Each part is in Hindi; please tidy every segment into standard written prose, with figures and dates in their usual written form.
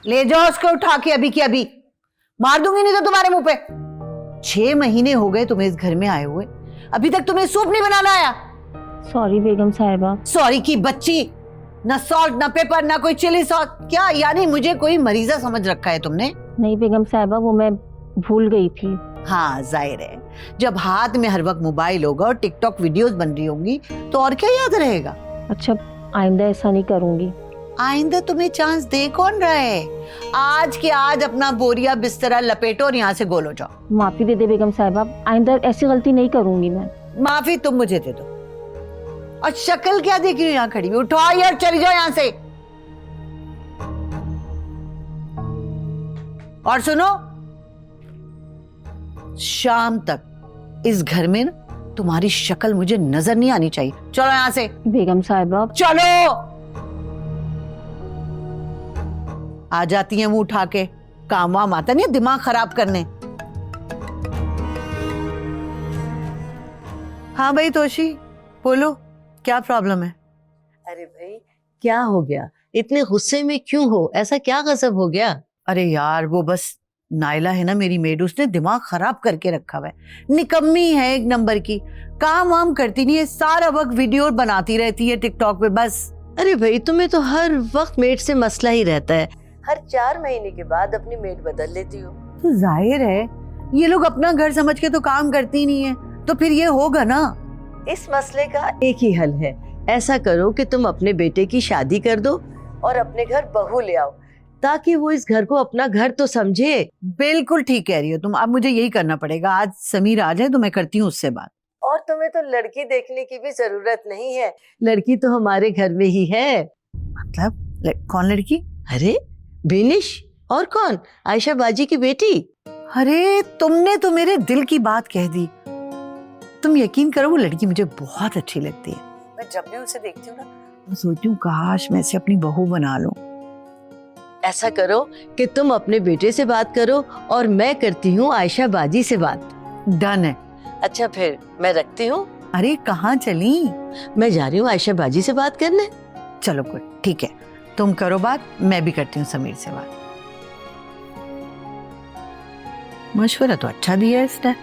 ले जाओ उसको उठा के अभी की अभी, मार दूंगी नहीं तो तुम्हारे मुंह पे। 6 महीने हो गए तुम्हें इस घर में आए हुए, अभी तक तुम्हें सूप नहीं बनाना आया। सॉरी बेगम साहिबा। सॉरी की बच्ची, ना सॉल्ट ना पेपर ना कोई चिली सॉस, क्या यानी मुझे कोई मरीजा समझ रखा है तुमने? नहीं बेगम साहिबा, वो मैं भूल गई थी। हाँ जाहिर है, जब हाथ में हर वक्त मोबाइल होगा और टिकटॉक वीडियोस बन रही होंगी तो और क्या याद रहेगा। अच्छा आइंदा ऐसा नहीं करूंगी। आइंदा तुम्हें चांस दे कौन रहा है? आज के आज अपना बोरिया बिस्तरा लपेटो और यहाँ से गोलो जाओ। माफी दे दे बेगम साहिबा, आइंदा ऐसी गलती नहीं करूंगी मैं। माफी तुम मुझे दे दो। और शक्ल क्या देख रही हो यहाँ खड़ी हुई? उठाओ यार, चली जाओ यहाँ से। और सुनो, शाम तक इस घर में ना तुम्हारी शक्ल मुझे नजर नहीं आनी चाहिए। चलो यहाँ से। बेगम साहिबा चलो। आ जाती है मुंह उठा के, काम वाम आता नहीं दिमाग खराब करने। हाँ भाई तोशी, बोलो क्या प्रॉब्लम है? अरे भाई क्या हो गया, इतने गुस्से में क्यों हो? ऐसा क्या गजब हो गया? अरे यार वो बस नाइला है ना मेरी मेड, उसने दिमाग खराब करके रखा हुआ है। निकम्मी है एक नंबर की, काम वाम करती नहीं है, सारा वक्त वीडियो बनाती रहती है टिकटॉक पे बस। अरे भाई तुम्हें तो हर वक्त मेड से मसला ही रहता है, हर 4 महीने के बाद अपनी मेड बदल लेती हो। तो जाहिर है ये लोग अपना घर समझ के तो काम करती नहीं है, तो फिर ये होगा ना। इस मसले का एक ही हल है, ऐसा करो कि तुम अपने बेटे की शादी कर दो और अपने घर बहू ले आओ, ताकि वो इस घर को अपना घर तो समझे। बिल्कुल ठीक कह रही हो तुम, अब मुझे यही करना पड़ेगा। आज समीर आ जाए तो मैं करती हूँ उससे बात। और तुम्हें तो लड़की देखने की भी जरूरत नहीं है, लड़की तो हमारे घर में ही है। मतलब कौन लड़की? अरे बेनिश, और कौन? आयशा बाजी की बेटी। अरे तुमने तो मेरे दिल की बात कह दी। तुम यकीन करो वो लड़की मुझे बहुत अच्छी लगती है। मैं जब भी उसे देखती हूँ ना मैं सोचती हूँ काश मैं इसे अपनी बहू बना लूं। ऐसा करो कि तुम अपने बेटे से बात करो और मैं करती हूँ आयशा बाजी से बात। डन है। अच्छा फिर मैं रखती हूँ। अरे कहाँ चली? मैं जा रही हूँ आयशा बाजी से बात करने। चलो गुड, ठीक है, तुम करो बात, मैं भी करती हूँ समीर से बात। मशवरा तो अच्छा दिया इसने।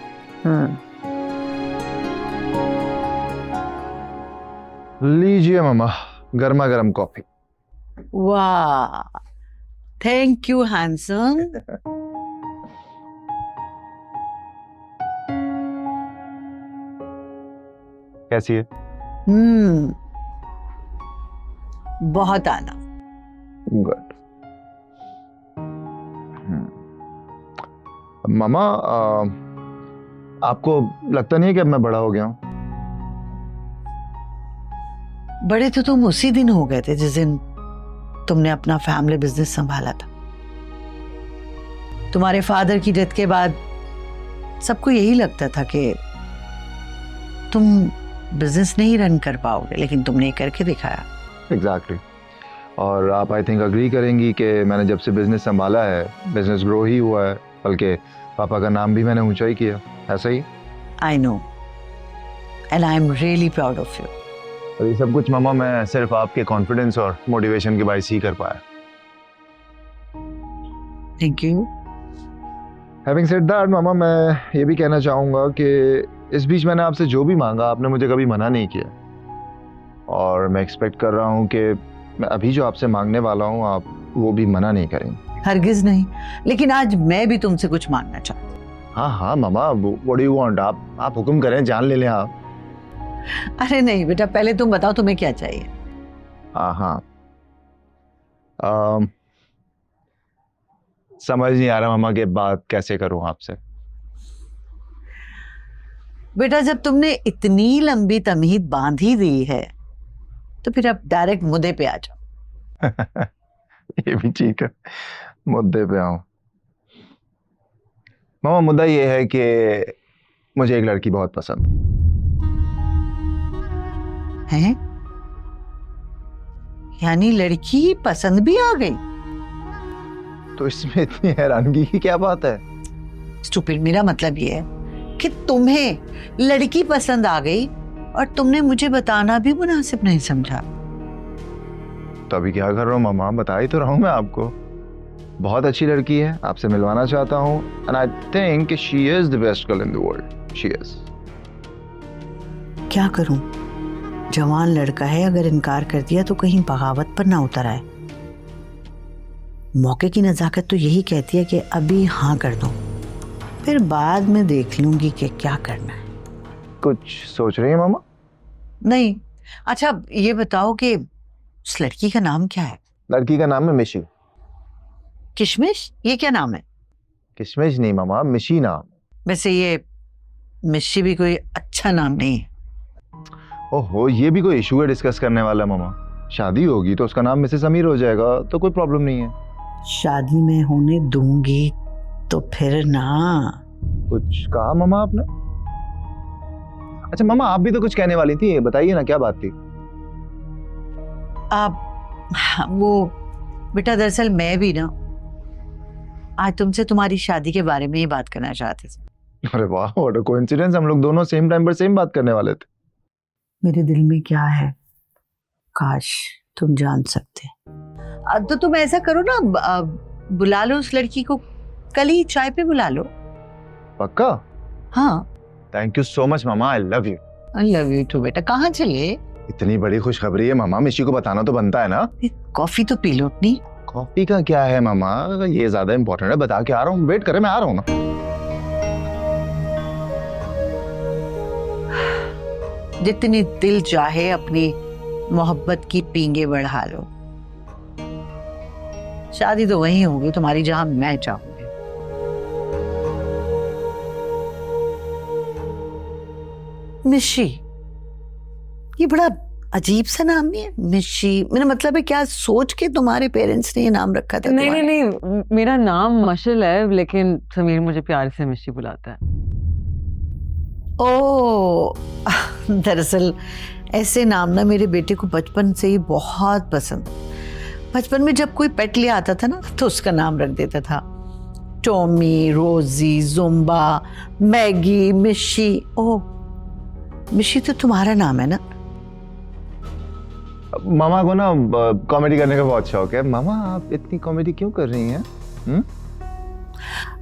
लीजिए मामा, गर्मा गर्म कॉफी। वाह, थैंक यू हैंडसम। कैसी है? बहुत आला। गुड। मामा आपको लगता नहीं है कि अब मैं बड़ा हो गया हूँ? बड़े तो तुम उसी दिन हो गए थे जिस दिन तुमने अपना फैमिली बिजनेस संभाला था। तुम्हारे फादर की डेथ के बाद सबको यही लगता था कि तुम बिजनेस नहीं रन कर पाओगे, लेकिन तुमने करके दिखाया। एग्जैक्टली। और आप आई थिंक अग्री करेंगी कि मैंने जब से बिजनेस संभाला है बिजनेस ग्रो ही हुआ है, बल्कि पापा का नाम भी मैंने ऊंचा ही किया। ऐसा ही? I know and I am really proud of you. और ये सब कुछ मामा मैं सिर्फ आपके कॉन्फिडेंस और मोटिवेशन के बायस ही कर पाया। Thank you. Having said that मामा, मैं ये भी कहना चाहूँगा कि इस बीच मैंने आपसे जो भी मांगा आपने मुझे कभी मना नहीं किया, और मैं एक्सपेक्ट कर रहा हूँ कि मैं अभी जो आपसे मांगने वाला हूँ आप वो भी मना नहीं करेंगे। हरगिज नहीं, लेकिन आज मैं भी तुमसे कुछ मांगना चाहती हूँ। हाँ हाँ मामा, व्हाट डू यू वांट? आप हुक्म करें, जान ले लें आप। अरे नहीं बेटा, पहले तुम बताओ तुम्हें क्या चाहिए। हाँ समझ नहीं आ रहा मामा कि बात कैसे करूं आपसे। बेटा जब तुमने इतनी लंबी तमहीद बांध ही दी है तो फिर अब डायरेक्ट मुद्दे पे आ जाओ। ये भी ठीक है, मुद्दे पे आऊं। मामा मुद्दा ये है कि मुझे एक लड़की बहुत पसंद है। यानी लड़की पसंद भी आ गई? तो इसमें इतनी हैरानगी की क्या बात है? स्टूपिड, मेरा मतलब ये है कि तुम्हें लड़की पसंद आ गई और तुमने मुझे बताना भी मुनासिब नहीं समझा। तो अभी क्या कर रहा हूँ मामा, बता ही तो रहा हूँ मैं आपको। बहुत अच्छी लड़की है, आपसे मिलवाना चाहता हूँ and I think she is the best girl in the world. She is. क्या करूं? जवान लड़का है, अगर इनकार कर दिया तो कहीं बगावत पर ना उतर आए। मौके की नजाकत तो यही कहती है कि अभी हाँ कर दो, फिर बाद में देख लूंगी कि क्या करना है। कुछ सोच रही है मामा? नहीं। अच्छा ये बताओ कि उस लड़की का नाम क्या है? लड़की का नाम है मिशी। किशमिश? ये क्या नाम है? किशमिश नहीं मामा, मिशी नाम। वैसे ये मिशी भी कोई अच्छा नाम नहीं है। ओहो, ये भी कोई इशू है डिस्कस करने वाला मामा? शादी होगी तो उसका नाम मिसेस अमीर हो जाएगा, तो कोई प्रॉब्लम नहीं है। शादी में होने दूंगी तो फिर ना। कुछ कहा मामा आपने? अच्छा मामा, आप भी तो कुछ कहने वाली थी, बताइए ना क्या बात थी? आप वो बेटा, दरअसल मैं भी ना आज तुमसे तुम्हारी शादी के बारे में ही बात करना चाहते थे। अरे वाह, व्हाट अ कोइंसिडेंस, हम लोग दोनों सेम टाइम पर सेम बात करने वाले थे। मेरे दिल में क्या है काश तुम जान सकते। तो तुम ऐसा करो ना, बुला लो उस लड़की को, कल ही चाय पे बुला लो। पक्का? हाँ। थैंक यू सो मच मामा, I love you. I love you too बेटा। कहाँ चले? इतनी बड़ी खुशखबरी है मामा, मिशी को बताना तो बनता है ना। कॉफी तो पी लो अपनी। कॉफी का क्या है मामा, ये ज्यादा इंपॉर्टेंट है, बता के आ रहा हूँ, वेट करे, मैं आ रहा हूँ ना। जितनी दिल चाहे अपनी मोहब्बत की पींगे बढ़ा लो। शादी तो वही होगी तुम्हारी जहां मैं चाहूंगी। मिशी, ये बड़ा अजीब सा नाम नहीं है? मिशी, मेरा मतलब है क्या सोच के तुम्हारे पेरेंट्स ने ये नाम रखा था? नहीं नहीं नहीं, मेरा नाम मशल है, लेकिन समीर मुझे प्यार से मिशी बुलाता है। ओ, दरअसल ऐसे नाम ना मेरे बेटे को बचपन से ही बहुत पसंद। बचपन में जब कोई पेट ले आता था ना तो उसका नाम रख देता था। टॉमी, रोजी, जुम्बा, मैगी, मिशी। ओ, मिशी तो तुम्हारा नाम है ना? मामा को ना कॉमेडी करने का बहुत शौक है। मामा आप इतनी कॉमेडी क्यों कर रही हैं?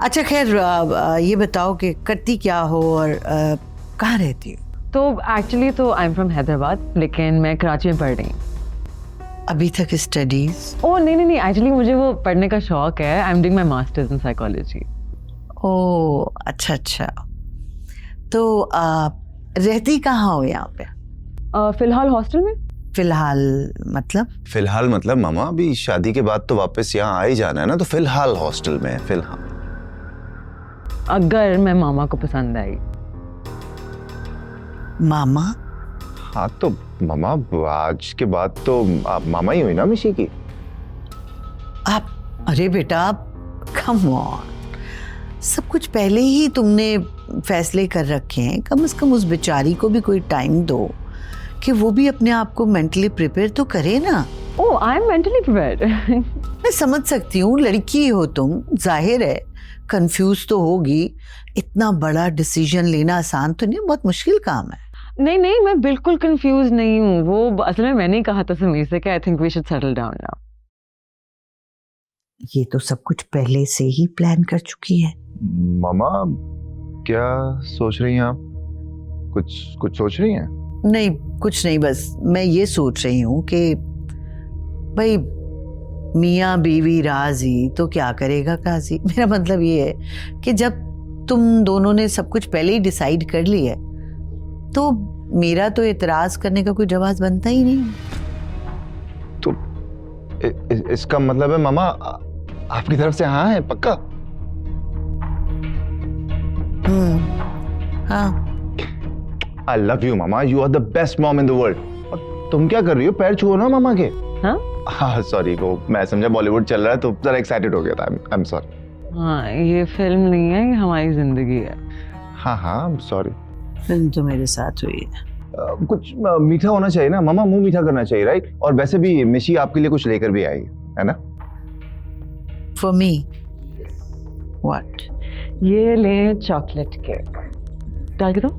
अच्छा खैर, ये बताओ कि करती क्या हो और कहाँ रहती हो? तो एक्चुअली तो आई एम फ्रॉम हैदराबाद, लेकिन मैं कराची में पढ़ रही हूँ। अभी तक स्टडीज? ओह नहीं नहीं नहीं, एक्चुअली मुझे वो पढ़ने का शौक है। I am doing my masters in psychology. ओह अच्छा अच्छा। तो रहती कहाँ हो यहाँ पे? फिलहाल हॉस्टल में। फिलहाल मतलब? फिलहाल मतलब मामा अभी शादी के बाद तो वापस यहाँ आ ही जाना है ना, तो फिलहाल हॉस्टल में। फिलहाल अगर मैं मामा को पसंद आई। मामा? हाँ तो मामा आज के बाद तो आप मामा ही हुई ना मिशी की। आप, अरे बेटा कम ऑन, सब कुछ पहले ही तुमने फैसले कर रखे हैं। कम से कम उस बेचारी को भी कोई टाइम दो कि वो भी अपने आप को मेंटली प्रिपेयर तो करे ना। ओह आई एम मेंटली प्रिपेयर्ड। मैं समझ सकती हूँ, लड़की हो तुम, जाहिर है कंफ्यूज तो होगी। इतना बड़ा डिसीजन लेना आसान तो नहीं, बहुत मुश्किल काम है। नहीं नहीं, मैं बिल्कुल कंफ्यूज नहीं हूँ। वो असल में मैंने ही कहा था समीर से कि I think we should settle down now. ये तो सब कुछ पहले से ही प्लान कर चुकी है। मामा क्या सोच रही हैं आप? कुछ सोच रही हैं? नहीं कुछ नहीं, बस मैं ये सोच रही हूँ कि भाई मियाँ बीवी राजी तो क्या करेगा काजी। मेरा मतलब ये है कि जब तुम दोनों ने सब कुछ पहले ही डिसाइड कर लिया है तो मेरा तो एतराज करने का कोई जवाब बनता ही नहीं। तो इसका मतलब है मामा आपकी तरफ से हाँ है पक्का? हाँ। I love you mama, you are the best mom in the world। और तुम क्या कर रही हो? पैर छुओ ना मामा के। हाँ सॉरी, वो मैं समझा बॉलीवुड चल रहा है तो जरा एक्साइटेड हो गया था। I am sorry. हाँ ये फिल्म नहीं है, ये हमारी जिंदगी है। हाँ हाँ सॉरी। फिल्म तो मेरे साथ हुई है। कुछ मीठा होना चाहिए ना मामा, मुंह मीठा करना चाहिए, राइट? और वैसे भी मिशी आपके लिए कुछ लेकर भी आई है ना? for me. What? ये ले चॉकलेट केक, डाल के दो।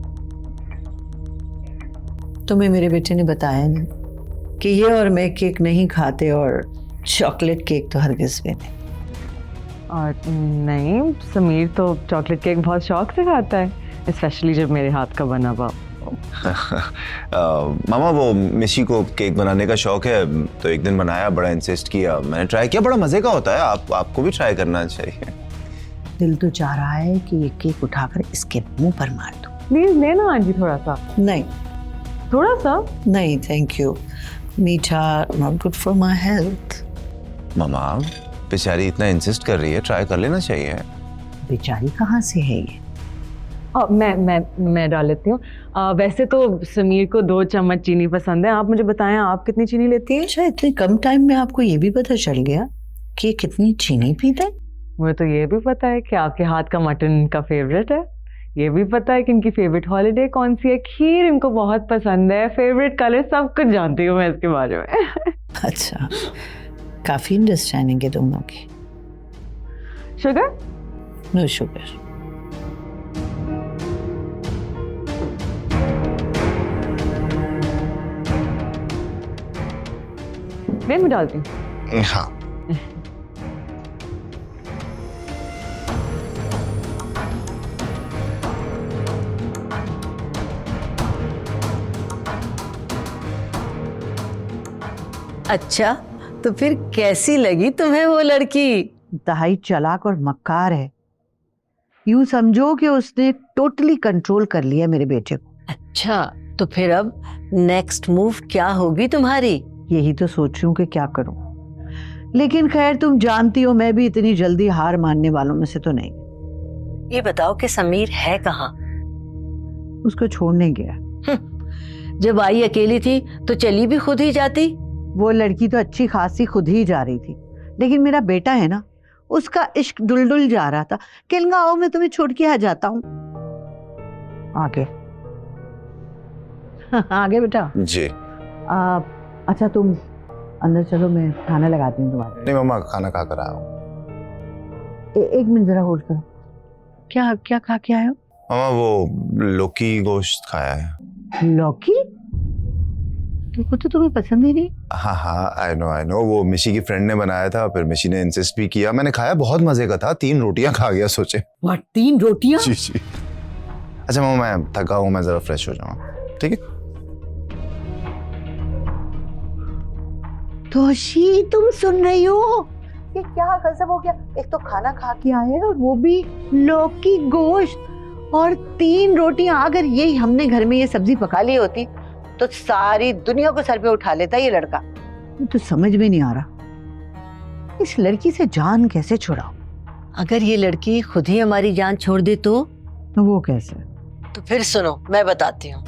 तुम्हें मेरे बेटे ने बताया नहीं कि ये और मैं केक नहीं खाते, और चॉकलेट केक तो हरगिज़ भी नहीं। और नहीं, समीर तो चॉकलेट केक बहुत शौक से खाता है, स्पेशली जब मेरे हाथ का बना हुआ। मामा वो मिशी को केक बनाने का शौक है, तो एक दिन बनाया, बड़ा इंसिस्ट किया, मैंने ट्राई किया, बड़ा मजे का होता है। आपको भी ट्राई करना चाहिए। दिल तो चाह रहा है कि ये केक उठाकर इसके मुंह पर मार दूं। प्लीज लेना आंटी, थोड़ा सा। नहीं थोड़ा सा नहीं, थैंक यू। मीठा not good for my health. मामा बेचारी इतना इंसिस्ट कर रही है, ट्राई कर लेना चाहिए। बेचारी कहाँ से है ये? मैं डाल लेती हूँ। वैसे तो समीर को 2 चम्मच चीनी पसंद है। आप मुझे बताएं, आप कितनी चीनी लेती हैं? अच्छा, इतने कम टाइम में आपको ये भी पता चल गया कि ये कितनी चीनी पीता है? मुझे तो ये भी पता है कि आपके हाथ का मटन इनका फेवरेट है। ये भी पता है कि इनकी फेवरेट हॉलिडे कौन सी है, खीर इनको बहुत पसंद है, फेवरेट कलर, सब कुछ जानती हूँ मैं इसके बारे में। अच्छा, काफी अंडरस्टैंडिंग है दोनों की। शुगर? No sugar. मैं डालती हूँ। हाँ अच्छा, तो फिर कैसी लगी तुम्हें वो लड़की? इंतहाई चालाक और मक्कार है। यूं समझो कि उसने टोटली कंट्रोल कर लिया मेरे बेटे को। अच्छा, तो फिर अब नेक्स्ट मूव क्या होगी तुम्हारी? यही तो सोच रही हूँ कि क्या करूं, लेकिन खैर तुम जानती हो मैं भी इतनी जल्दी हार मानने वालों में से तो नहीं। ये बताओ कि समीर है कहाँ? उसको छोड़ने गया। जब आई अकेली थी तो चली भी खुद ही जाती। वो लड़की तो अच्छी खासी खुद ही जा रही थी, लेकिन मेरा बेटा है ना, उसका इश्क डुल जा रहा था। कहूंगा आओ मैं तुम्हें छोड़ के आ जाता हूँ। आगे आगे बेटा जी। अच्छा तुम अंदर चलो, मैं खाना लगाती हूँ तुम्हारे। नहीं मामा, खाना खा कर आया हूँ। एक मिनट जरा होल्ड करो। क्या क्या खा के आए हो? मामा वो लौकी गोश्त खाया है। लौकी? वो तो तुम्हें पसंद ही नहीं। हाँ आई नो, वो मिशी की फ्रेंड ने बनाया था, फिर मिशी ने इंसिस्ट भी किया, मैंने खाया, बहुत मजे का था। 3 रोटियां खा गया, सोचे। व्हाट, 3 रोटियां? जी। अच्छा मामा, मैं थका हूँ, मैं जरा फ्रेश हो जाऊँ, ठीक है? तोशी, तुम सुन रही हो? ये क्या गजब हो गया। एक तो खाना खा के आए और वो भी लौकी गोश्त और 3 रोटियां। अगर ये हमने घर में ये सब्जी पका ली होती तो सारी दुनिया को सर पे उठा लेता ये लड़का। तो समझ में नहीं आ रहा इस लड़की से जान कैसे छुड़ाऊं। अगर ये लड़की खुद ही हमारी जान छोड़ दे तो वो कैसे? तो फिर सुनो, मैं बताती हूँ।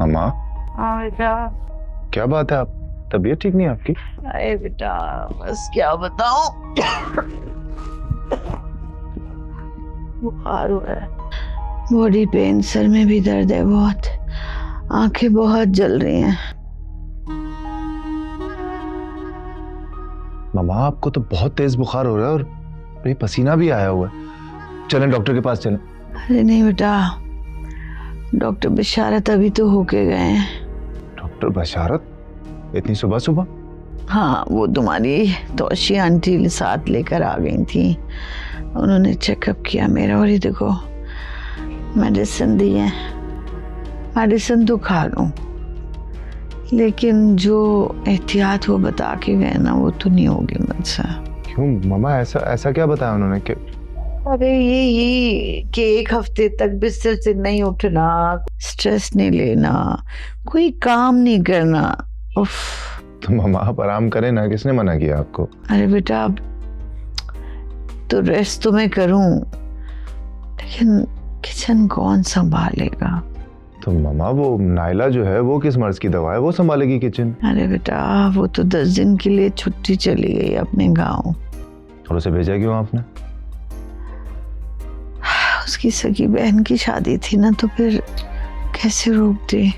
मामा बेटा, क्या बात है, आप तबीयत ठीक नहीं आपकी? अरे बेटा बस क्या बताऊं, बुखार हो रहा है, बॉडी पेन, सर में भी दर्द है बहुत, आंखें बहुत जल रही हैं। मामा आपको तो बहुत तेज बुखार हो रहा है और ये पसीना भी आया हुआ है, चलें डॉक्टर के पास चलें। अरे नहीं बेटा, डॉक्टर बशारत अभी तो होके गए हैं। डॉक्टर बशारत? इतनी सुबह सुबह? हाँ, वो तुम्हारी तोशी आंटी साथ लेकर आ गई थी, उन्होंने चेकअप किया मेरा, और ये देखो मेडिसिन दी है। मेडिसिन तो खा लूं, लेकिन जो एहतियात वो बता के गए ना, वो तो नहीं होगी मुझसे। क्यों मामा, ऐसा क्या बताया उन्होंने कि? अरे ये कि 1 हफ्ते तक बिस्तर से नहीं उठना, स्ट्रेस नहीं लेना, कोई काम नहीं करना। उफ। तो मामा आप आराम करें ना, किसने मना किया आपको? अरे बेटा, अब तो रेस्ट तो मैं करूं, लेकिन किचन कौन संभालेगा? तो मामा वो नायला जो है वो किस मर्ज की दवा है, वो संभालेगी किचन। अरे बेटा वो तो 10 दिन के लिए छुट्टी चली गई अपने गांव। और उसे भेजा क्यों आपने? उसकी सगी बहन की शादी थी ना, तो फिर कैसे रोक दे।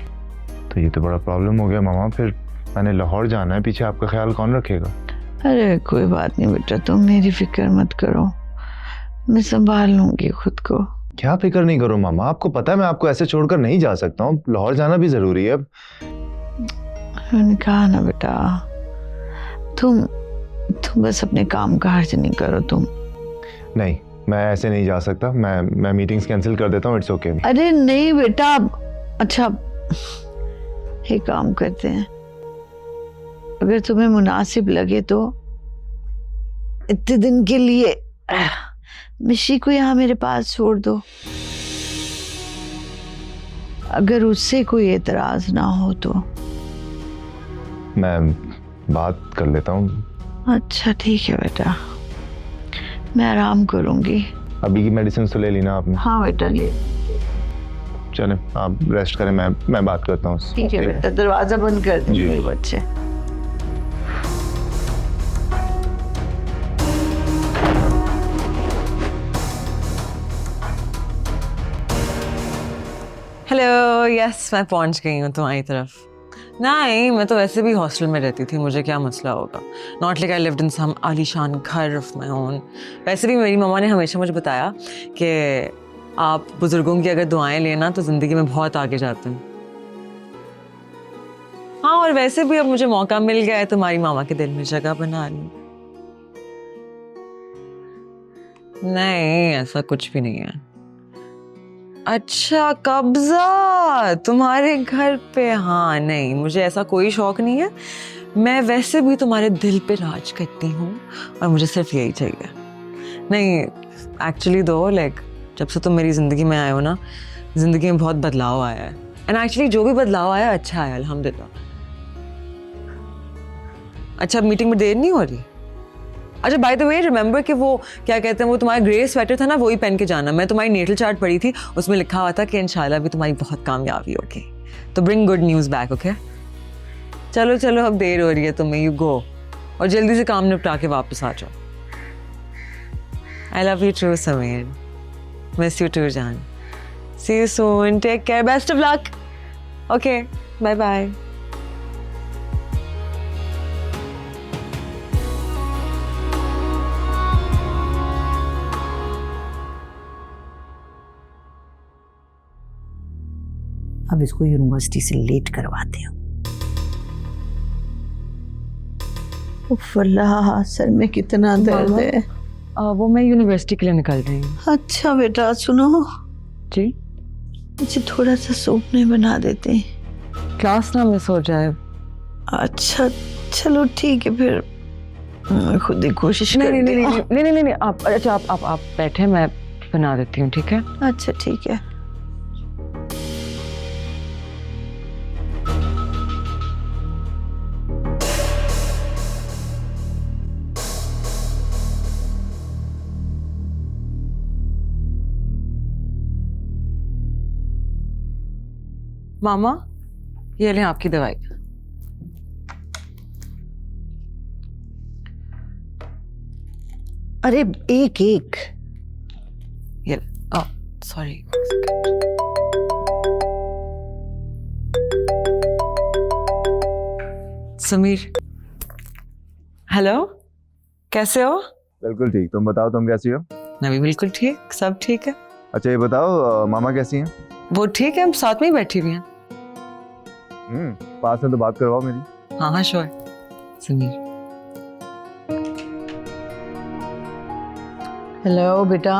तो ये तो बड़ा प्रॉब्लम हो गया मामा। फिर मैंने लाहौर जाना है, पीछे आपका ख्याल कौन रखेगा? अरे कोई बात नहीं बेटा, तुम मेरी फिक्र मत करो, मैं संभाल लूंगी खुद को। क्या फिक्र नहीं करो मामा, आपको पता है मैं आपको ऐसे छोड़कर नहीं जा सकता हूँ, लाहौर जाना भी जरूरी है। मैंने कहा ना बेटा, तुम बस अपने काम का हर्ज नहीं करो तुम। नहीं, मैं ऐसे नहीं जा सकता। मैं मीटिंग्स कैंसिल कर देता हूँ। It's okay. अरे नहीं बेटा, अच्छा एक काम करते हैं, अगर तुम्हें मुनासिब लगे तो इतने दिन के लिए मिशी को यहाँ मेरे पास छोड़ दो, अगर उससे कोई एतराज ना हो तो। मैं बात कर लेता हूँ। अच्छा ठीक है बेटा, मैं आराम करूंगी। अभी की मेडिसिन तो ले ली ना आपने? हाँ बेटा ले। चले आप रेस्ट करें, मैं बात करता हूँ। ठीक है बेटा, दरवाजा बंद कर जी। दीजिए बच्चे। हेलो, यस मैं पहुंच गई हूँ तुम्हारी तरफ। नहीं, मैं तो वैसे भी हॉस्टल में रहती थी, मुझे क्या मसला होगा। Not like I lived in some आलीशान घर ऑफ माई ओन। वैसे भी मेरी मम्मा ने हमेशा मुझे बताया कि आप बुजुर्गों की अगर दुआएं लेना तो जिंदगी में बहुत आगे जाते हैं। हाँ, और वैसे भी अब मुझे मौका मिल गया है तुम्हारी मामा के दिल में जगह बना ली। नहीं, ऐसा कुछ भी नहीं है। अच्छा, कब्जा तुम्हारे घर पे? हाँ नहीं, मुझे ऐसा कोई शौक नहीं है। मैं वैसे भी तुम्हारे दिल पे राज करती हूँ और मुझे सिर्फ यही चाहिए। नहीं एक्चुअली दो, लाइक जब से तुम मेरी ज़िंदगी में आए हो ना, ज़िंदगी में बहुत बदलाव आया है। एंड एक्चुअली जो भी बदलाव आया अच्छा है, अल्हम्दुलिल्लाह। अच्छा, मीटिंग में देर नहीं हो रही? अच्छा, बाय द वे रिमेंबर कि वो क्या कहते हैं, वो तुम्हारा ग्रे स्वेटर था ना, वही पहन के जाना। मैं तुम्हारी नेटल चार्ट पढ़ी थी, उसमें लिखा हुआ था कि इंशाल्लाह भी तुम्हारी बहुत कामयाबी होगी। तो bring good news back, okay? चलो चलो, अब देर हो रही है तुम्हें, यू गो और जल्दी से काम निपटा के वापस आ जाओ। I love you too Sameer, miss you too जान। See you soon, take care, best of luck. Okay, bye bye. अब इसको यूनिवर्सिटी से लेट करवाते हैं। उफ अल्लाह, सर में कितना दर्द है। वो मैं यूनिवर्सिटी के लिए निकल रही हूँ। अच्छा बेटा सुनो जी? मुझे थोड़ा सा सूप नहीं बना देते? क्लास ना मिस हो जाए। अच्छा चलो ठीक है फिर, मैं खुद ही कोशिश नहीं करती नहीं हूँ। नहीं नहीं नहीं नहीं, आप अच्छा आप बैठे, मैं बना देती हूँ, ठीक है? अच्छा ठीक है। मामा, ये लें आपकी दवाई। अरे एक एक। ये सॉरी। समीर, हेलो, कैसे हो? बिल्कुल ठीक। तुम बताओ, तुम कैसी हो? मैं भी बिल्कुल ठीक, सब ठीक है। अच्छा ये बताओ, मामा कैसी हैं? वो ठीक है, हम साथ में ही बैठी हुई हैं। पास में तो बात करवाओ मेरी। हाँ हाँ श्योर। समीर, हेलो बेटा।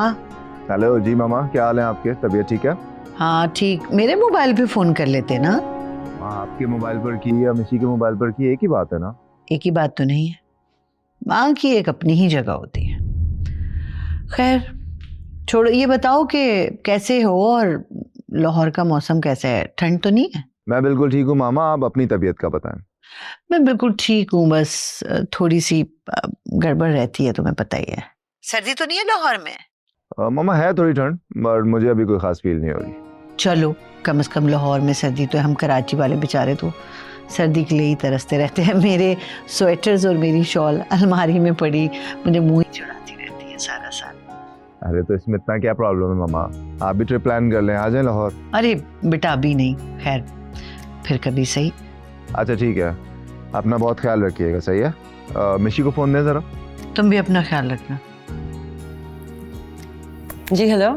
हेलो जी मामा, क्या हाल है आपके? तबीयत ठीक है? हाँ ठीक, मेरे मोबाइल पे फोन कर लेते ना। आपके मोबाइल पर की या मिशी के मोबाइल पर की, एक ही बात है ना? एक ही बात तो नहीं है, माँ की एक अपनी ही जगह होती है। खैर छोड़ो, ये बताओ कि कैसे हो और लाहौर का मौसम कैसा है, ठंड तो नहीं है? मैं बिल्कुल ठीक हूँ मामा, आप अपनी तबीयत का बताएं। मैं बिल्कुल ठीक हूँ, बस थोड़ी सी गड़बड़ रहती है, तुम्हें पता ही है। सर्दी तो नहीं है लाहौर में? मामा है थोड़ी ठंड, पर मुझे अभी कोई खास फील नहीं हो रही। चलो कम से कम लाहौर में सर्दी तो है, हम कराची वाले बेचारे तो सर्दी के लिए ही तरसते रहते हैं। मेरे स्वेटर्स और मेरी शॉल अलमारी में पड़ी मुझे मुंह ही चढ़ाती रहती है सारा साल। अरे तो इसमें इतना क्या प्रॉब्लम है मामा, आप भी ट्रिप प्लान कर लें, आ जाए लाहौर। अरे बेटा अभी नहीं, खैर फिर कभी सही। अच्छा ठीक है, अपना बहुत ख्याल रखिएगा, सही है। मिशी को फ़ोन दें ज़रा। तुम भी अपना ख्याल रखना। जी हेलो,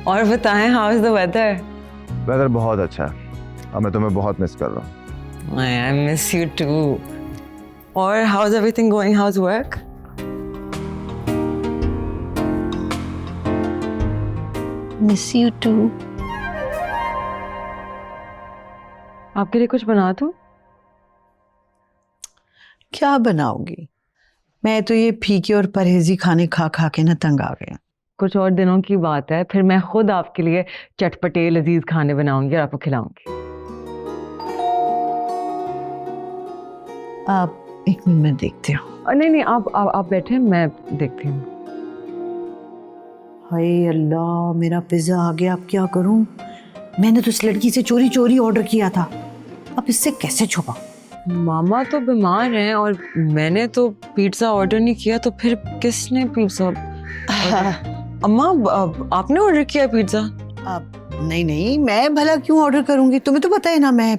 और बताएं how is the weather? Weather बहुत अच्छा है और मैं तुम्हें बहुत मिस कर रहा हूँ। I miss you too. और how's everything going? How's work? Miss you too. आपके लिए कुछ बना दूं? क्या बनाओगी? मैं तो ये फीके और परहेजी खाने खा खा के ना तंग आ गया। कुछ और दिनों की बात है, फिर मैं खुद आपके लिए चटपटे लजीज खाने बनाऊंगी और आपको खिलाऊंगी। आप एक मिनट में देखते हो। नहीं आप बैठे, मैं देखती हूँ। हाय अल्लाह, मेरा पिज्जा आ गया, अब क्या करूं? मैंने तो इस लड़की से चोरी चोरी ऑर्डर किया था, अब इससे कैसे छुपा? मामा तो बीमार हैं और मैंने तो पिज्जा ऑर्डर नहीं किया, तो फिर किसने पिज्जा? अम्मा आपने ऑर्डर किया पिज्जा? नहीं, मैं भला क्यों ऑर्डर करूंगी? तुम्हें तो पता है ना मैं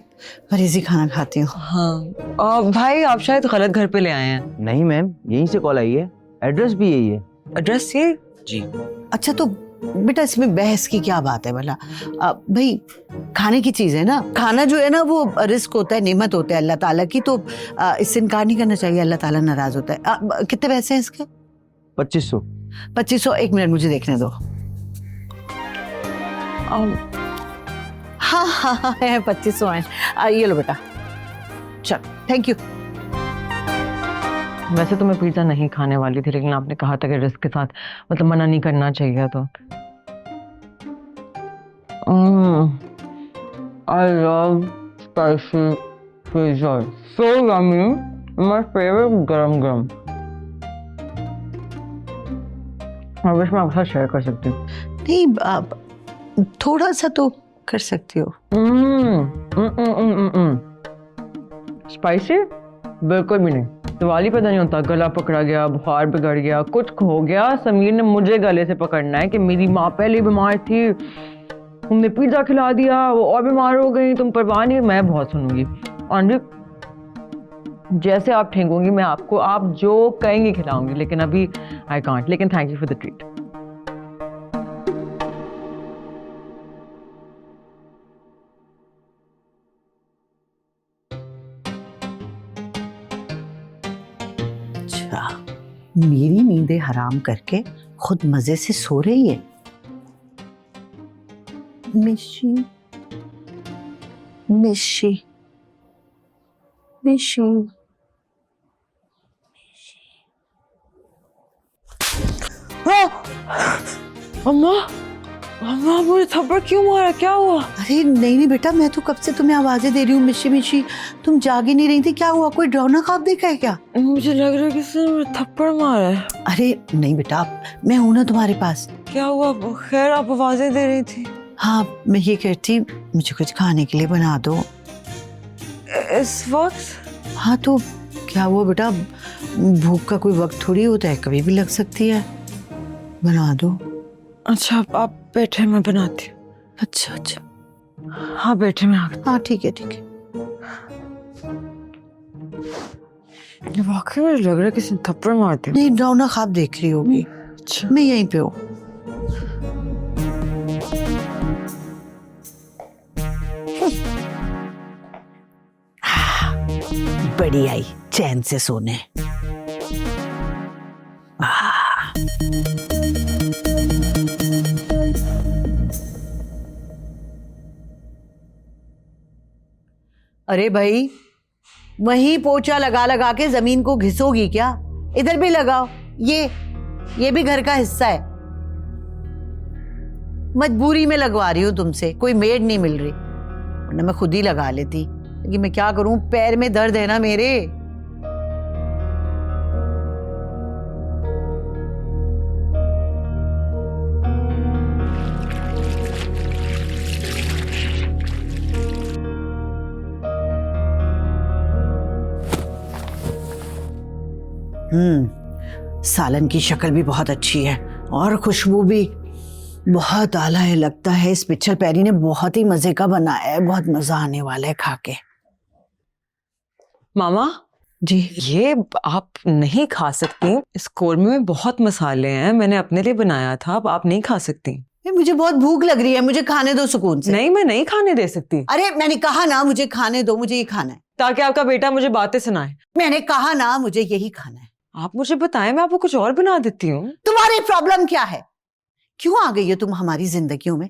परहेजी खाना खाती हूँ। हाँ भाई, आप शायद गलत घर पे ले आए हैं। नहीं मैम, यहीं से कॉल आई है, एड्रेस भी यही है। एड्रेस ये? जी। अच्छा तो बेटा इसमें बहस की क्या बात है भला? भाई खाने की चीज है ना, खाना जो है ना वो रिस्क होता है, नेमत होता है अल्लाह ताला की, तो इससे इनकार नहीं करना चाहिए, अल्लाह ताला नाराज होता है। कितने पैसे हैं इसके? 2500। 2500। एक मिनट मुझे देखने दो। हाँ है 2500 है। ये लो बेटा, चल थैंक यू। वैसे तो मैं पिज्जा नहीं खाने वाली थी, लेकिन आपने कहा था कि रिस्क के साथ, मतलब मना नहीं करना चाहिए, तो I love spicy pizza, so yummy, my favorite गरम। I wish मैं आपके साथ शेयर कर सकती हूँ। नहीं आप थोड़ा सा तो कर सकती हो। स्पाइसी बिल्कुल भी नहीं। दिवाली पे तो नहीं होता, गला पकड़ा गया, बुखार बिगड़ गया, कुछ हो गया, समीर ने मुझे गले से पकड़ना है कि मेरी माँ पहले बीमार थी, तुमने पिज्जा खिला दिया, वो और बीमार हो गई, तुम परवाह नहीं। मैं बहुत सुनूंगी और जैसे आप ठेंगोगी मैं आपको, आप जो कहेंगी खिलाऊंगी, लेकिन अभी आई कांट। लेकिन thank you for the treat. अच्छा, मेरी नींदें हराम करके खुद मजे से सो रही है। मिशी मिशी मिशी। अम्मा मुझे थप्पड़ क्यों मारा, क्या हुआ? अरे नहीं बेटा, मैं तो कब से तुम्हें आवाजें दे रही हूँ मिशी मिशी, तुम जाग ही नहीं रही थी। क्या हुआ, कोई डरावना ख्वाब देखा है क्या? मुझे लग रहा है कि किसी ने मुझे थप्पड़ मारा है। अरे नहीं बेटा, मैं हूं ना तुम्हारे पास। क्या हुआ? खैर आप आवाजें दे रही थी। हाँ मैं ये कहती, मुझे कुछ खाने के लिए बना दो इस वक्त? हाँ तो क्या हुआ बेटा, भूख का कोई वक्त थोड़ी होता है, कभी भी लग सकती है। बना दो। अच्छा आप बैठे, मैं बनाती हूँ। अच्छा हाँ बैठे, मैं आ। हाँ ठीक है। वाकई में लग रहा है किसी ने थप्पड़ मार दिया। नहीं, डरावना ख्वाब देख रही होगी। अच्छा मैं यहीं पे हूँ। बड़ी आई चैन से सोने। अरे भाई, वहीं पोछा लगा लगा के जमीन को घिसोगी क्या? इधर भी लगाओ। ये भी घर का हिस्सा है। मजबूरी में लगवा रही हूँ तुमसे, कोई मेड नहीं मिल रही, वरना मैं खुद ही लगा लेती। लेकिन मैं क्या करूं, पैर में दर्द है ना मेरे। सालन की शक्ल भी बहुत अच्छी है और खुशबू भी बहुत आला है। लगता है इस पिक्चर पैरी ने बहुत ही मजे का बनाया है, बहुत मजा आने वाला है खा के। मामा जी ये आप नहीं खा सकती, इस कोरमे में बहुत मसाले हैं, मैंने अपने लिए बनाया था, अब आप नहीं खा सकती। मुझे बहुत भूख लग रही है, मुझे खाने दो सुकून से। नहीं, मैं नहीं खाने दे सकती। अरे मैंने कहा ना मुझे खाने दो, मुझे ये खाना है। ताकि आपका बेटा मुझे बातें सुनाए। मैंने कहा ना मुझे यही खाना है। आप मुझे बताएं, मैं आपको कुछ और बना देती हूँ। तुम्हारी प्रॉब्लम क्या है? क्यों आ गई हो तुम हमारी जिंदगियों में?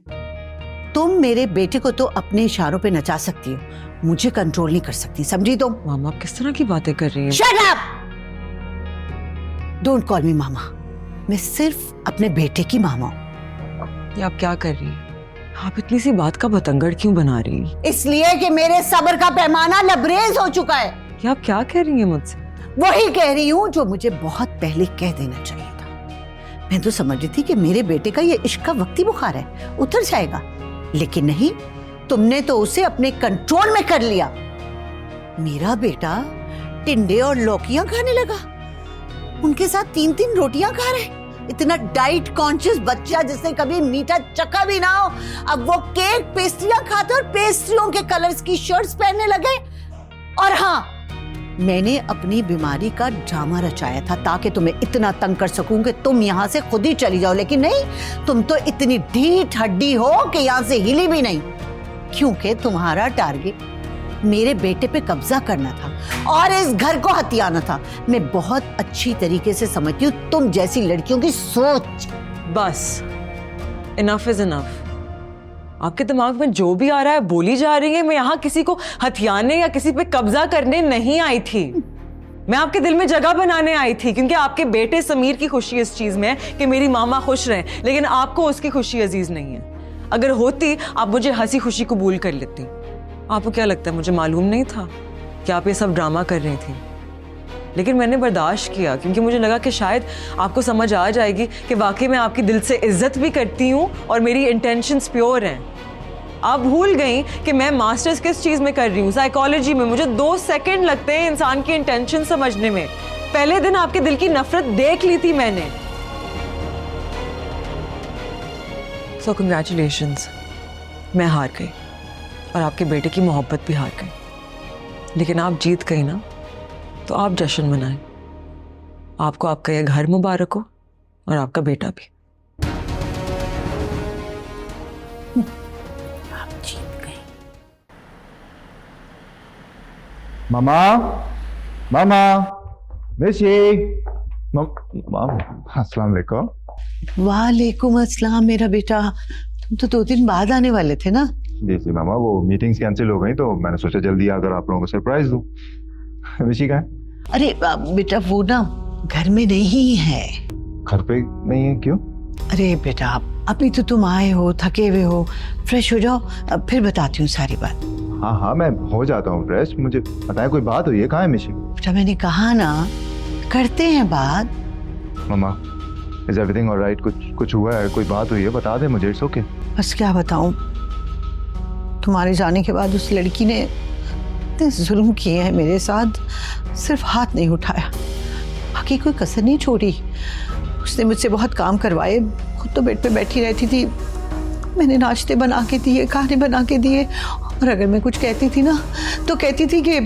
तुम मेरे बेटे को तो अपने इशारों पे नचा सकती हो, मुझे कंट्रोल नहीं कर सकती, समझी तुम? मामा आप किस तरह की बातें कर रही हैं? Shut up! Don't call me मामा। मैं सिर्फ अपने बेटे की मामा हूं। ये आप क्या कर रही हैं? आप इतनी सी बात का बतंगड़ क्यों बना रही हैं? इसलिए कि मेरे सब्र का पैमाना लबरेज हो चुका है। ये आप क्या कह रही हैं मुझसे? वही कह रही हूँ जो मुझे बहुत पहले कह देना चाहिए था। मैं तो समझ रही थी कि मेरे बेटे का ये इश्क का वक्ती बुखार है, उतर जाएगा, लेकिन नहीं, तुमने तो उसे अपने कंट्रोल में कर लिया। मेरा बेटा टिंडे और लौकियां खाने लगा, उनके साथ 3-3 रोटियां खा रहे। इतना डाइट कॉन्शियस बच्चा जिसने कभी मीठा चखा भी ना हो, अब वो केक पेस्ट्रियां खाते और पेस्ट्रियों के कलर्स की शर्ट्स पहनने लगे। और हाँ, मैंने अपनी बीमारी का ड्रामा रचाया था ताकि तुम्हें इतना तंग कर सकूं कि तुम यहाँ से खुद ही चली जाओ, लेकिन नहीं, तुम तो इतनी ढीठ हड्डी हो कि यहाँ से हिली भी नहीं, क्योंकि तुम्हारा टारगेट मेरे बेटे पे कब्जा करना था और इस घर को हथियाना था। मैं बहुत अच्छी तरीके से समझती हूँ तुम जैसी लड़कियों की सोच। बस, इनफ इज इनफ। आपके दिमाग में जो भी आ रहा है बोली जा रही है। मैं यहाँ किसी को हथियाने या किसी पे कब्जा करने नहीं आई थी, मैं आपके दिल में जगह बनाने आई थी, क्योंकि आपके बेटे समीर की खुशी इस चीज में है कि मेरी मामा खुश रहे, लेकिन आपको उसकी खुशी अजीज नहीं है। अगर होती आप मुझे हंसी खुशी कबूल कर लेती। आपको क्या लगता है मुझे मालूम नहीं था कि आप ये सब ड्रामा कर रही थी? लेकिन मैंने बर्दाश्त किया क्योंकि मुझे लगा कि शायद आपको समझ आ जाएगी कि वाकई मैं आपकी दिल से इज्जत भी करती हूँ और मेरी इंटेंशंस प्योर हैं। आप भूल गई कि मैं मास्टर्स किस चीज़ में कर रही हूँ, साइकोलॉजी में। मुझे 2 सेकंड लगते हैं इंसान की इंटेंशन समझने में। पहले दिन आपके दिल की नफरत देख ली थी मैंने। सो कंग्रेचुलेशंस, मैं हार गई और आपके बेटे की मोहब्बत भी हार गई। लेकिन आप जीत गई ना, तो आप जश्न मनाएं। आपको आपका यह घर मुबारक हो और आपका बेटा भी। आप जीत गई। मामा, मामा, मिशी, अस्सलाम वालेकुम। वालेकुम अस्सलाम मेरा बेटा, तुम तो 2 दिन बाद आने वाले थे ना? जी मामा, वो मीटिंग्स कैंसिल हो गई तो मैंने सोचा जल्दी आकर आप लोगों को सरप्राइज दूं। मिशी कहाँ है? अरे बेटा वो ना घर में नहीं है। घर पे नहीं है? क्यों? अरे बेटा अभी तो तुम आए हो, थके हुए हो, फ्रेश हो जाओ, फिर बताती हूँ सारी बात। हाँ मैं हो जाता हूँ फ्रेश। मुझे बताएं कोई बात हुई है? कहाँ है मिशी? बेटा मैंने कहा ना करते हैं बात। मामा, इज एवरीथिंग ऑलराइट? कुछ हुआ है? कोई बात हुई है? बता दे मुझे। It's okay. बस क्या बताऊं, तुम्हारे जाने के बाद उस लड़की ने इतने जुल्म किए हैं मेरे साथ, सिर्फ हाथ नहीं उठाया, बाकी कोई कसर नहीं छोड़ी। उसने मुझसे बहुत काम करवाए, खुद तो बेड पे बैठी रहती थी, मैंने नाश्ते बना के दिए, खाने बना के दिए, और अगर मैं कुछ कहती थी ना तो कहती थी कि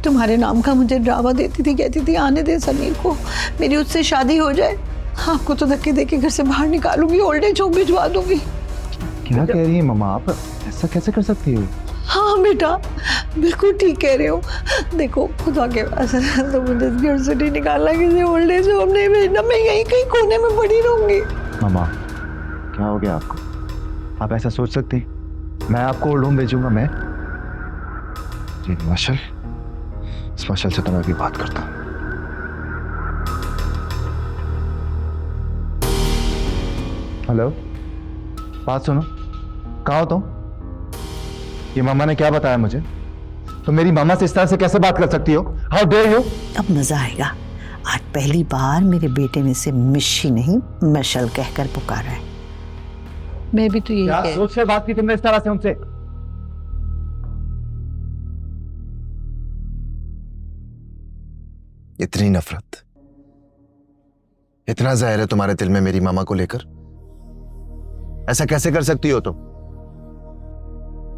तुम्हारे नाम का मुझे ड्रामा देती थी, कहती थी आने दे समीर को, मेरी उससे शादी हो जाए, आपको तो धक्के दे के घर से बाहर निकालूंगी, ओल्ड एज होम भिजवा दूंगी। क्या कह रही है मामा आप? ऐसा कैसे कर सकती हो? हाँ बेटा बिल्कुल ठीक कह रहे हो। देखो खुदा के पास तो मुझे इस घर से नहीं निकालना, किसी ओल्ड एज होम नहीं भेजना, मैं यहीं कहीं कोने में पड़ी रहूंगी। मामा क्या हो गया आपको? आप ऐसा सोच सकती? मैं आपको ओल्ड होम भेजूंगा? मैं जी मार्शल, इस मार्शल से तो मैं अभी बात करता हूँ। हेलो, बात सुनो। कहाँ हो तुम? ये मामा ने क्या बताया मुझे? तो मेरी मामा से इस तरह से कैसे बात कर सकती हो? How dare you! अब मजा आएगा। आज पहली बार मेरे बेटे में से मिशी नहीं मशल कहकर पुकारा है। मैं भी तो यही क्या कह। सोच से बात की तुमने इस तरह से हमसे? इतनी नफरत इतना जहर है तुम्हारे दिल में मेरी मामा को लेकर? ऐसा कैसे कर सकती हो तुम?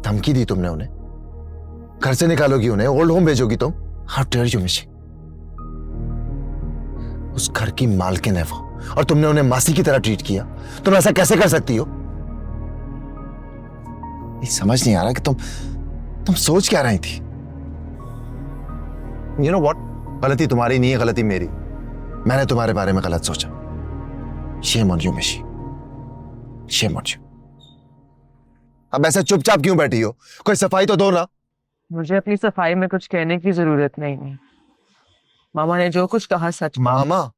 धमकी दी तुमने उन्हें, घर से निकालोगी उन्हें, ओल्ड होम भेजोगी तुम? हाउ डेयर यू मिशी। उस घर की मालकिन है वो, और तुमने उन्हें मासी की तरह ट्रीट किया। तुम ऐसा कैसे कर सकती हो? ये समझ नहीं आ रहा कि तुम सोच क्या रही थी। यू नो व्हाट, गलती तुम्हारी नहीं है, गलती मेरी। मैंने तुम्हारे बारे में गलत सोचा। शेम ऑन यू मिशी, शेम ऑन यू। अब ऐसा चुपचाप क्यों बैठी हो? कोई सफाई तो दो ना। मुझे अपनी सफाई में कुछ कहने की जरूरत नहीं है। मामा ने जो कुछ कहा सच। मामा,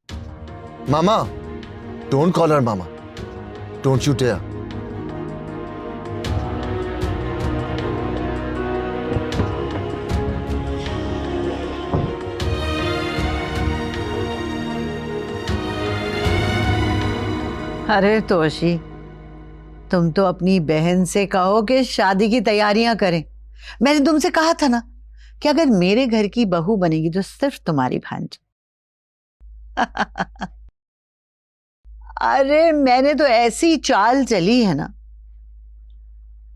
मामा, डोंट कॉल हर मामा, डोंट यू डेयर। अरे तोशी, तुम तो अपनी बहन से कहो कि शादी की तैयारियां करें। मैंने तुमसे कहा था ना कि अगर मेरे घर की बहू बनेगी तो सिर्फ तुम्हारी भांजी। अरे मैंने तो ऐसी चाल चली है ना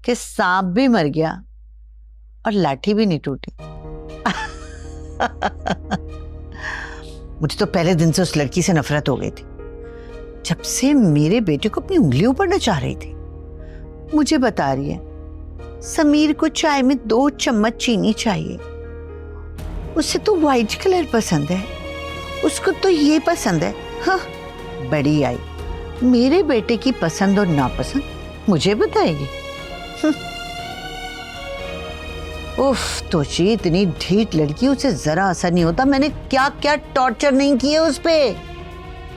कि सांप भी मर गया और लाठी भी नहीं टूटी। मुझे तो पहले दिन से उस लड़की से नफरत हो गई थी, जब से मेरे बेटे को अपनी उंगली ऊपर नचा रही थी। मुझे बता रही है समीर को चाय में 2 चम्मच चीनी चाहिए। उसे तो व्हाइट कलर पसंद है, उसको तो ये पसंद है। हाँ, बड़ी आई, मेरे बेटे की पसंद और नापसंद मुझे बताएगी। उफ तोशी, इतनी ढीठ लड़की, उसे जरा असर नहीं होता। मैंने क्या क्या टॉर्चर नहीं किए उस पे।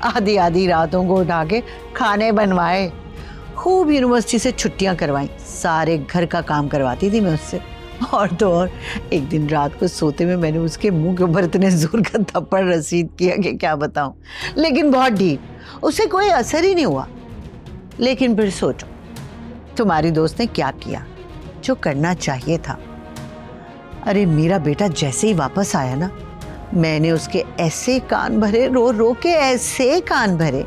आधी आधी रातों को उठा के खाने बनवाए, खूब यूनिवर्सिटी से छुट्टियां करवाई, सारे घर का काम करवाती थी मैं उससे। और तो और एक दिन रात को सोते में मैंने उसके मुंह के ऊपर इतने जोर का थप्पड़ रसीद किया कि क्या बताऊं। लेकिन बहुत ढीठ, उसे कोई असर ही नहीं हुआ। लेकिन फिर सोचो तुम्हारी दोस्त ने क्या किया, जो करना चाहिए था। अरे मेरा बेटा जैसे ही वापस आया ना, मैंने उसके ऐसे कान भरे, रो रो के ऐसे कान भरे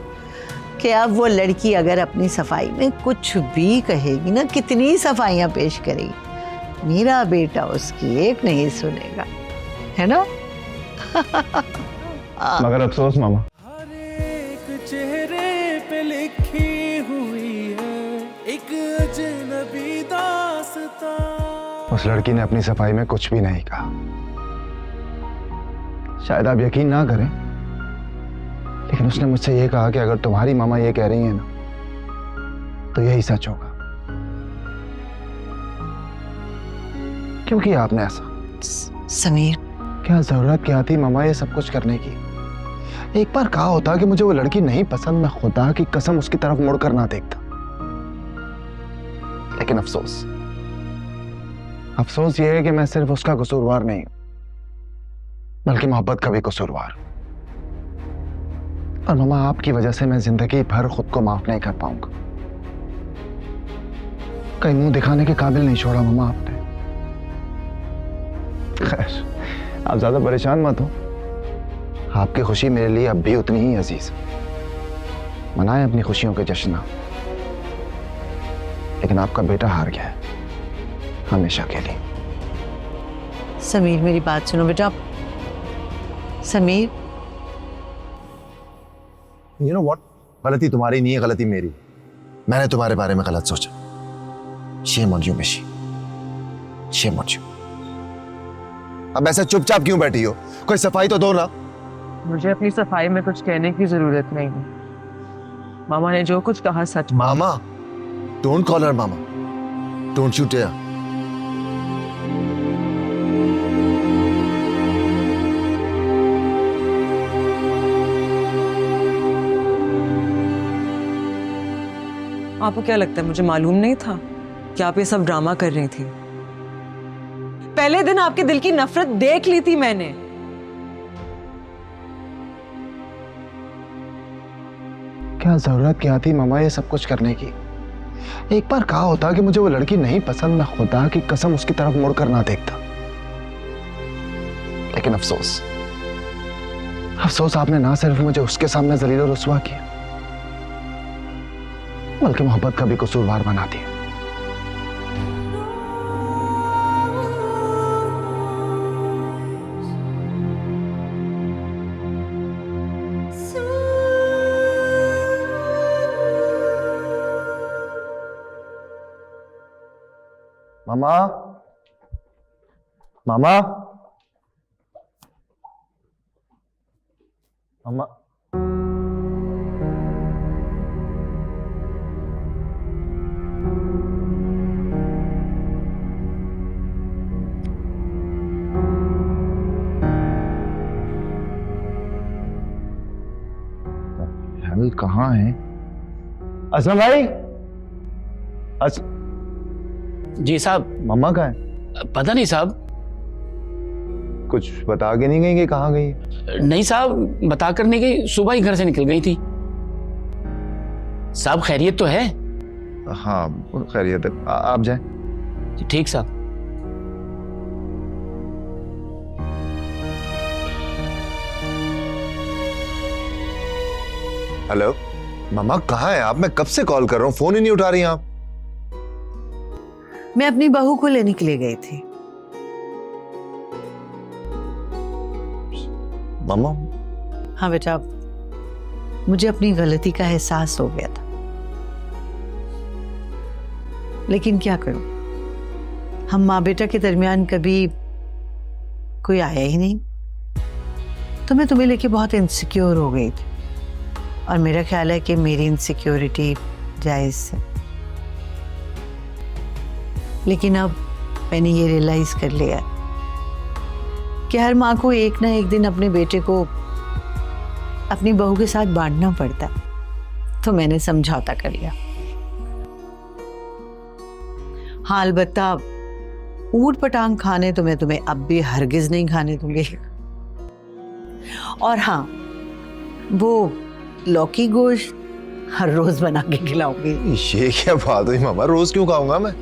कि अब वो लड़की अगर अपनी सफाई में कुछ भी कहेगी ना, कितनी सफाइयां पेश करेगी, मेरा बेटा उसकी एक नहीं सुनेगा, है ना? मगर अफसोस मामा, हर एक चेहरे पे लिखी हुई है एक अजनबी दास्तां। उस लड़की ने अपनी सफाई में कुछ भी नहीं कहा। शायद आप यकीन ना करें, लेकिन उसने मुझसे ये कहा कि अगर तुम्हारी मामा ये कह रही है ना, तो यही सच होगा। क्यों किया आपने ऐसा? समीर, क्या जरूरत क्या थी मामा ये सब कुछ करने की? एक बार कहा होता कि मुझे वो लड़की नहीं पसंद, मैं खुदा की कसम उसकी तरफ मुड़कर ना देखता। लेकिन अफसोस, अफसोस ये है कि मैं सिर्फ उसका कसूरवार नहीं हूं, बल्कि मोहब्बत का भी कसूरवार। और मामा आपकी वजह से मैं जिंदगी भर खुद को माफ नहीं कर पाऊंगा। कहीं मुंह दिखाने के काबिल नहीं छोड़ा मामा आपने। खैर, आप ज्यादा परेशान मत हो। आपकी खुशी मेरे लिए अब भी उतनी ही अजीज है। मनाएं अपनी खुशियों के जश्न। लेकिन आपका बेटा हार गया है, हमेशा के लिए। समीर मेरी बात सुनो बेटा। समीर, यू नो व्हाट, गलती तुम्हारी नहीं है, गलती मेरी। मैंने तुम्हारे बारे में गलत सोचा। शेम ऑन यू मिशी, शेम ऑन यू। अब ऐसा चुपचाप क्यों बैठी हो? कोई सफाई तो दो ना। मुझे अपनी सफाई में कुछ कहने की जरूरत नहीं है। मामा ने जो कुछ कहा सच। मामा, डोंट कॉल हर मामा, डोंट यू डेयर। आपको क्या लगता है मुझे मालूम नहीं था कि आप ये सब ड्रामा कर रही थी? पहले दिन आपके दिल की नफरत देख ली थी मैंने। क्या जरूरत क्या थी मामा ये सब कुछ करने की? एक बार कहा होता कि मुझे वो लड़की नहीं पसंद, मैं खुदा की कसम उसकी तरफ मुड़कर ना देखता। लेकिन अफसोस, अफसोस आपने ना सिर्फ मुझे उसके सामने जलील और रुस्वा किया, बल्कि मोहब्बत का भी कसूरवार बना दिया। मामा, मामा, मामा, हेल कहाँ है? असलम भाई। जी साहब। मम्मा कहाँ है? पता नहीं साहब। कुछ बता के नहीं गई कि कहाँ गई? नहीं साहब, बता कर नहीं गई, सुबह ही घर से निकल गई थी। साहब खैरियत तो है? हाँ खैरियत है, आप जाएं। ठीक साहब। हेलो मम्मा, कहाँ है आप? मैं कब से कॉल कर रहा हूँ, फोन ही नहीं उठा रही आप। मैं अपनी बहू को लेने के लिए गई थी। मम्मा? हाँ बेटा, मुझे अपनी गलती का एहसास हो गया था, लेकिन क्या करूं, हम माँ बेटा के दरमियान कभी कोई आया ही नहीं, तो मैं तुम्हें लेके बहुत इनसिक्योर हो गई थी, और मेरा ख्याल है कि मेरी इनसिक्योरिटी जायज़ है। लेकिन अब मैंने ये रियलाइज कर लिया कि हर माँ को एक ना एक दिन अपने बेटे को अपनी बहू के साथ बांटना पड़ता है, तो मैंने समझौता कर लिया। हाँ अलबत्ता ऊट पटांग खाने तो मैं तुम्हें अब भी हरगिज नहीं खाने दूंगी, और हाँ वो लौकी गोश्त हर रोज बना के खिलाऊंगी। ये क्या बात हुई मम्मा, रोज क्यों खाऊंगा मैं?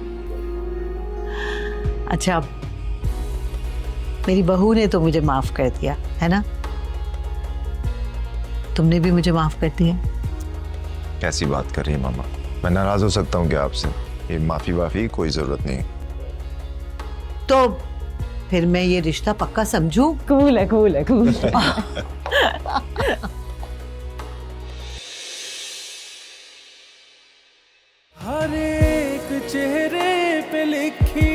अच्छा, मेरी बहू ने तो मुझे माफ कर दिया है ना, तुमने भी मुझे माफ कर दिया। कैसी बात कर रही है मम्मा? मैं नाराज हो सकता हूँ क्या आपसे? ये माफी वाफी कोई जरूरत नहीं। तो फिर मैं ये रिश्ता पक्का समझूं? कूल है, कूल है, कूल है। हर एक चेहरे पे लिखी